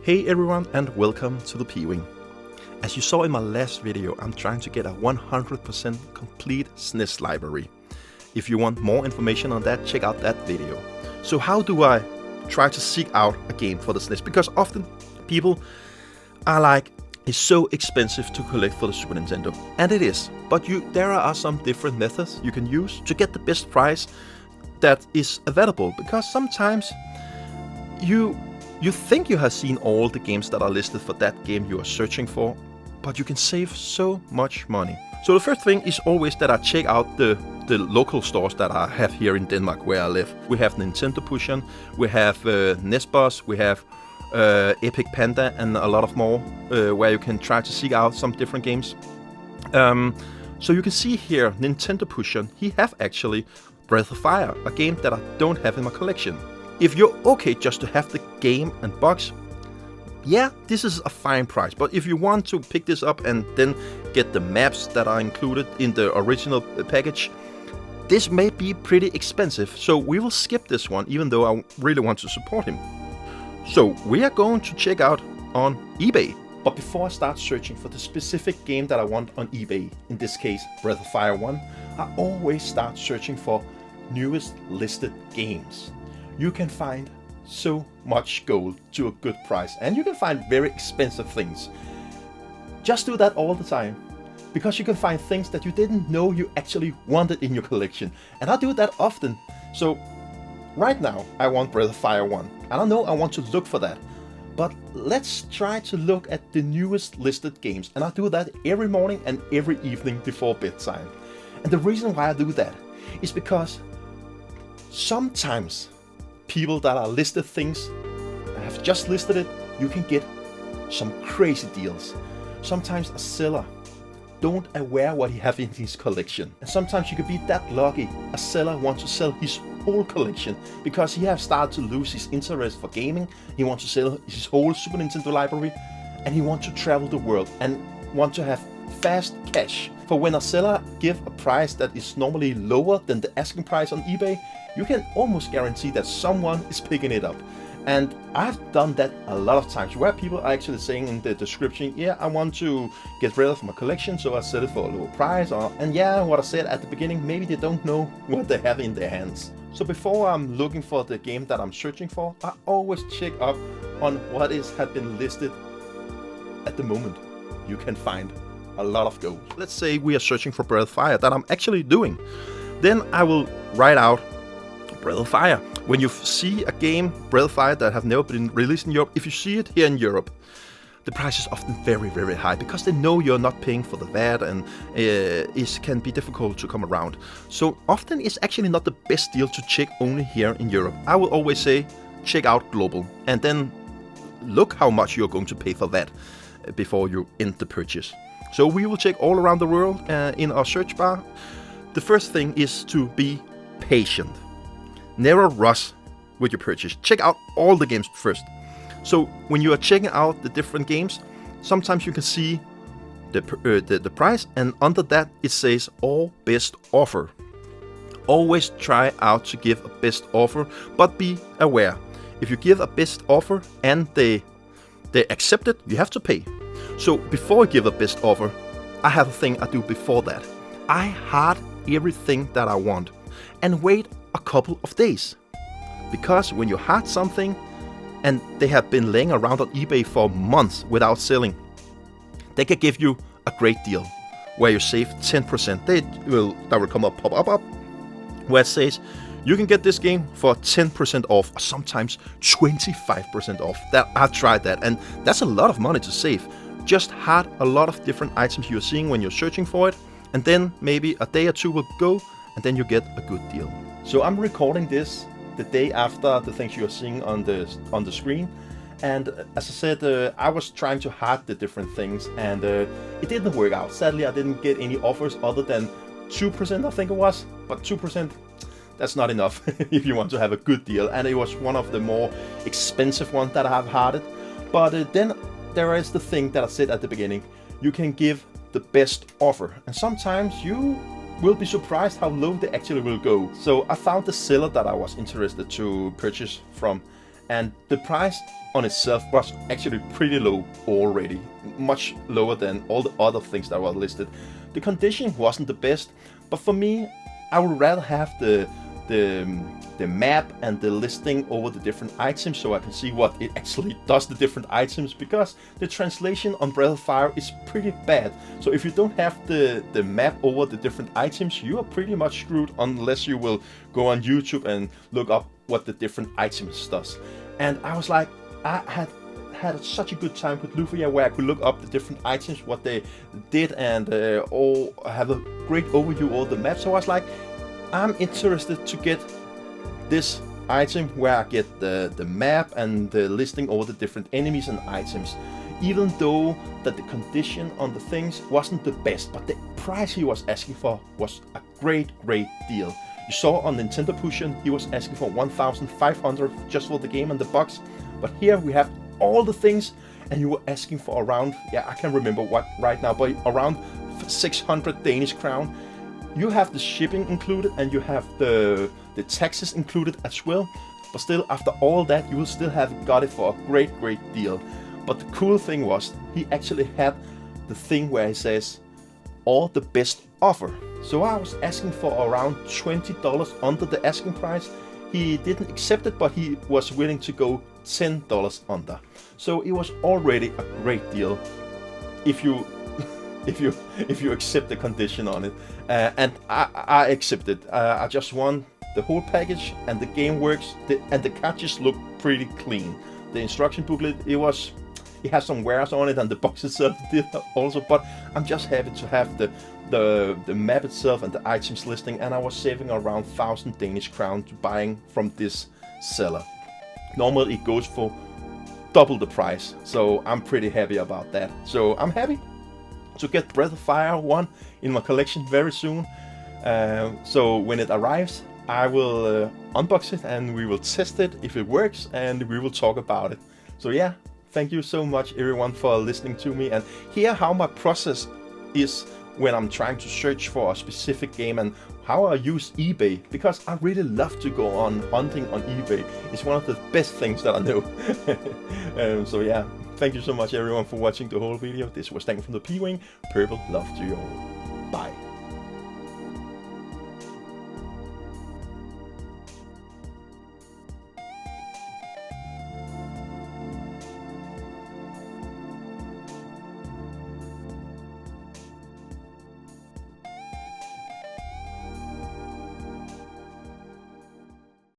Hey everyone and welcome to the P-Wing. As you saw in my last video, I'm trying to get a 100% complete SNES library. If you want more information on that, check out that video. So how do I try to seek out a game for the SNES? Because often people are like, it's so expensive to collect for the Super Nintendo. And it is, but there are some different methods you can use to get the best price that is available. Because sometimes you think you have seen all the games that are listed for that game you are searching for, but you can save so much money. So the first thing is always that I check out the local stores that I have here in Denmark where I live. We have Nintendo Pushen, we have Nesbos, we have Epic Panda and a lot of more where you can try to seek out some different games. So you can see here Nintendo Pushen, he have actually Breath of Fire, a game that I don't have in my collection. If you're okay just to have the game and box, yeah, this is a fine price. But if you want to pick this up and then get the maps that are included in the original package, this may be pretty expensive. So we will skip this one, even though I really want to support him. So we are going to check out on eBay. But before I start searching for the specific game that I want on eBay, in this case Breath of Fire 1, I always start searching for newest listed games. You can find so much gold to a good price, and you can find very expensive things. Just do that all the time, because you can find things that you didn't know you actually wanted in your collection, and I do that often. So right now I want Breath of Fire 1, and I know I want to look for that, but let's try to look at the newest listed games, and I do that every morning and every evening before bedtime. And the reason why I do that is because sometimes people that are listed things, I have just listed it, you can get some crazy deals. Sometimes a seller don't aware what he have in his collection. And sometimes you can be that lucky, a seller wants to sell his whole collection because he has started to lose his interest for gaming. He wants to sell his whole Super Nintendo library, and he wants to travel the world and want to have fast cash. For when a seller give a price that is normally lower than the asking price on eBay, you can almost guarantee that someone is picking it up. And I've done that a lot of times where people are actually saying in the description, yeah, I want to get rid of my collection, so I sell it for a low price. And yeah, what I said at the beginning, maybe they don't know what they have in their hands. So before I'm looking for the game that I'm searching for, I always check up on what has been listed at the moment. You can find a lot of gold. Let's say we are searching for Breath of Fire, that I'm actually doing. Then I will write out Breath of Fire. When you see a game, Breath of Fire, that have never been released in Europe, if you see it here in Europe, the price is often very, very high because they know you're not paying for the VAT, and it can be difficult to come around. So often it's actually not the best deal to check only here in Europe. I will always say check out global and then look how much you're going to pay for that before you end the purchase. So we will check all around the world in our search bar. The first thing is to be patient. Never rush with your purchase. Check out all the games first. So when you are checking out the different games, sometimes you can see the price, and under that it says all best offer. Always try out to give a best offer, but be aware. If you give a best offer and they accept it, you have to pay. So before I give a best offer, I have a thing I do before that. I heart everything that I want and wait a couple of days. Because when you heart something and they have been laying around on eBay for months without selling, they can give you a great deal where you save 10%. That will come up, pop up where it says you can get this game for 10% off, or sometimes 25% off. That I've tried that, and that's a lot of money to save. Just heart a lot of different items you're seeing when you're searching for it, and then maybe a day or two will go, and then you get a good deal. So I'm recording this the day after the things you're seeing on the screen, and as I said, I was trying to heart the different things, and it didn't work out. Sadly, I didn't get any offers other than 2%, I think it was, but 2%, that's not enough if you want to have a good deal, and it was one of the more expensive ones that I have hearted. But then there is the thing that I said at the beginning, you can give the best offer, and sometimes you will be surprised how low they actually will go. So I found the seller that I was interested to purchase from, and the price on itself was actually pretty low already, much lower than all the other things that were listed. The condition wasn't the best, but for me, I would rather have the map and the listing over the different items, so I can see what it actually does, the different items, because the translation on Breath of Fire is pretty bad. So if you don't have the map over the different items, you are pretty much screwed unless you will go on YouTube and look up what the different items does. And I was like, I had such a good time with Lufia, where I could look up the different items, what they did, and all have a great overview of all the maps. So I was like, I'm interested to get this item where I get the map and the listing over the different enemies and items, even though that the condition on the things wasn't the best, but the price he was asking for was a great deal. You saw on Nintendo Pushin, he was asking for 1,500 just for the game and the box, but here we have all the things, and you were asking for around, yeah, I can't remember what right now, but around 600 Danish crown. You have the shipping included, and you have the taxes included as well, but still, after all that, you will still have got it for a great deal. But the cool thing was, he actually had the thing where he says, or the best offer. So I was asking for around $20 under the asking price. He didn't accept it, but he was willing to go $10 under. So it was already a great deal if you accept the condition on it. And I accepted. I just want the whole package, and the game works, and the cartridges look pretty clean. The instruction booklet, it has some wears on it, and the box itself did also, but I'm just happy to have the map itself and the items listing, and I was saving around 1,000 Danish crown buying from this seller. Normally it goes for double the price, so I'm pretty happy about that. So I'm happy to get Breath of Fire 1 in my collection very soon. So when it arrives, I will unbox it, and we will test it if it works, and we will talk about it. So yeah, thank you so much everyone for listening to me, and hear how my process is when I'm trying to search for a specific game, and how I use eBay, because I really love to go on hunting on eBay. It's one of the best things that I know. So yeah, thank you so much everyone for watching the whole video. This was Daniel from the P-Wing. Purple love to you all.